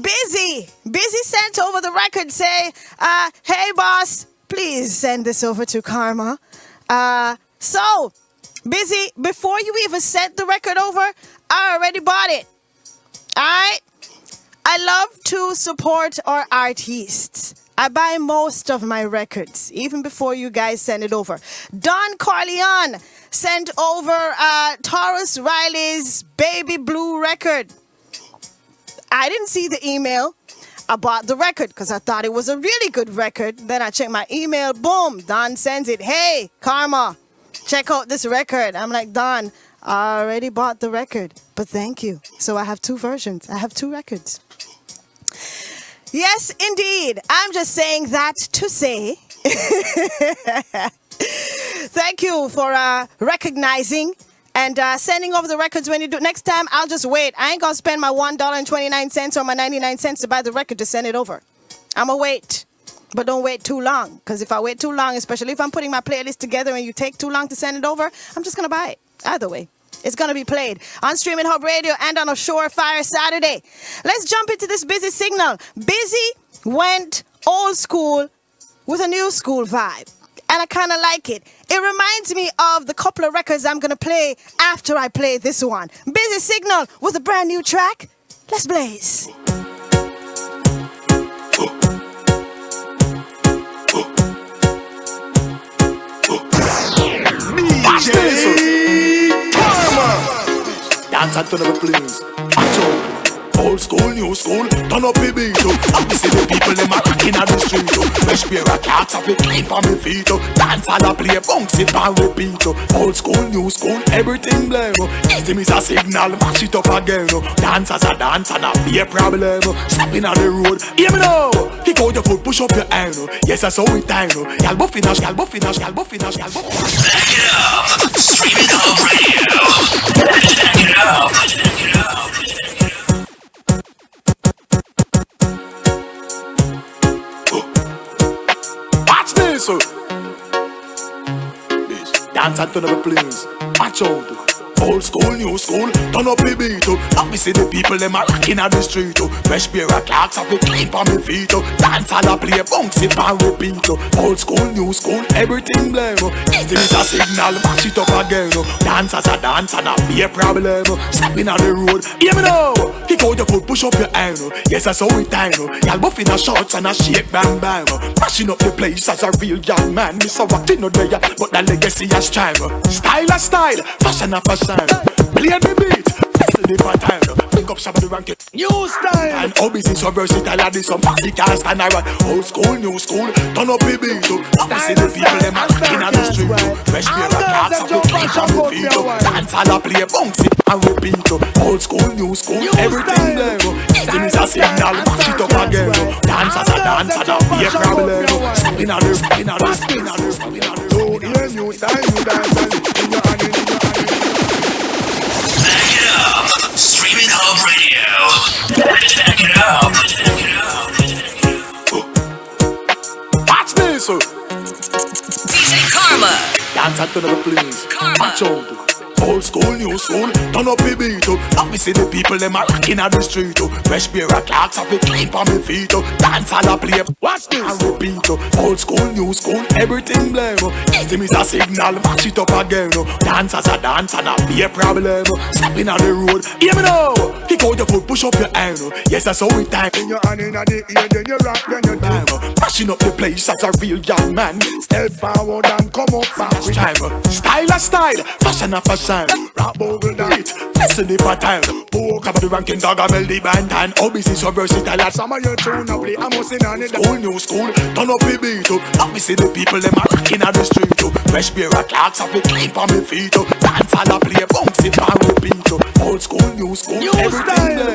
Busy sent over the record. Say, hey boss, please send this over to Karma. So, Busy, before you even sent the record over, I already bought it. Alright? I love to support our artists. I buy most of my records, even before you guys send it over. Don Corleone sent over Taurus Riley's Baby Blue record. I didn't see the email. I bought the record because I thought it was a really good record. Then I checked my email. Boom. Don sends it. Hey, Karma, check out this record. I'm like, Don, I already bought the record, but thank you. So I have two versions. I have two records. Yes, indeed. I'm just saying that to say thank you for recognizing and sending over the records when you do. Next time, I'll just wait. I ain't going to spend my $1.29 or my 99 cents to buy the record to send it over. I'm going to wait. But don't wait too long. Because if I wait too long, especially if I'm putting my playlist together and you take too long to send it over, I'm just going to buy it. Either way. It's going to be played on Streaminn HUBB Radio and on a Surefire Saturday. Let's jump into this Busy signal. Busy went old school with a new school vibe. And I kind of like it. It reminds me of the couple of records I'm going to play after I play this one. Busy signal with a brand new track. Let's blaze. Dance until the please. Old school, new school, turn up the beat. I see the people them a rocking on the street. Fresh pair of clocks off it clean for me feet. Dance all a play, bounce it and repeat. Old school, new school, everything blame. Easy miss a signal, match it up again. Dance as a dance and a be a problem. Stepping on the road, hear me now. Kick out your foot, push up your hand. Yes, that's how we time. Y'all buffinash, y'all buffinash, y'all buffinash, y'all buffinash. Back it up, Streaminn HUBB Radio. Back it up, back it up. So, dance until the please. Watch out. Old school, new school, turn up the beat. Let me see the people them a rocking on the street. Fresh pair of clocks off it clean for me feet. Dance all a play, bounce it and repeat. Old school, new school, everything blame. Easy is a signal, match it up again. Dance as a dance and a be a problem. Stepping on the road, hear me now. Kick out your foot, push up your hand. Yes, that's how we time. Y'all buffing a shorts and a shake bang bang. Mashing up the place as a real young man. Miss a walking no there, but the legacy has strive. Style a style, fashion a fashion. Play the beat, listen the pattern. Pick up some of the ranking. New style. And hobbies is so versatile. I did some party cast and I run. Old school, new school, turn up the beat. Let me see the people them rocking on the street. Fresh pair of clocks off the clean from the feet. Dance all a play, bounce it and repeat. Old school, new school, everything blame. Easy is a signal, match it up again. Dance as a dance and a be a problem. Stepping on the, stepping on the, stepping on the, stepping on the. New style, new dance and in your hand, in your hand. Back it up, Streaminn HUBB Radio. Back it up, back it up. Watch me, sir. DJ Karma. Dance until the please. Karma. Watch out. Old school, new school, turn up the beat. Let me see the people them a rocking on the street. Fresh pair of clocks off it clean for me feet. Dance all a play, watch this and repeat. Old school, new school, everything blame. Easy miss a signal, match it up again. Dance as a dance and a be a problem. Stepping on the road, hear me now. Kick out your foot, push up your hand. Yes, that's how we time. In your hand, in the ear, then you rock, then you time. Mashing up the place as a real young man. Step forward and come up back. Style a style, fashion a fashion. Rap over that. Listen the pattern. Walk up the ranking dog and melody band. And hobbies is so versatile. Some of your tune up play, I'm missing on it. Old new school, turn up the beat. Let me see the people them a rocking on the street. Fresh pair of clocks off it clean for me feet. Dance all a play, bounce it and repeat. Old school, new school, everything blame.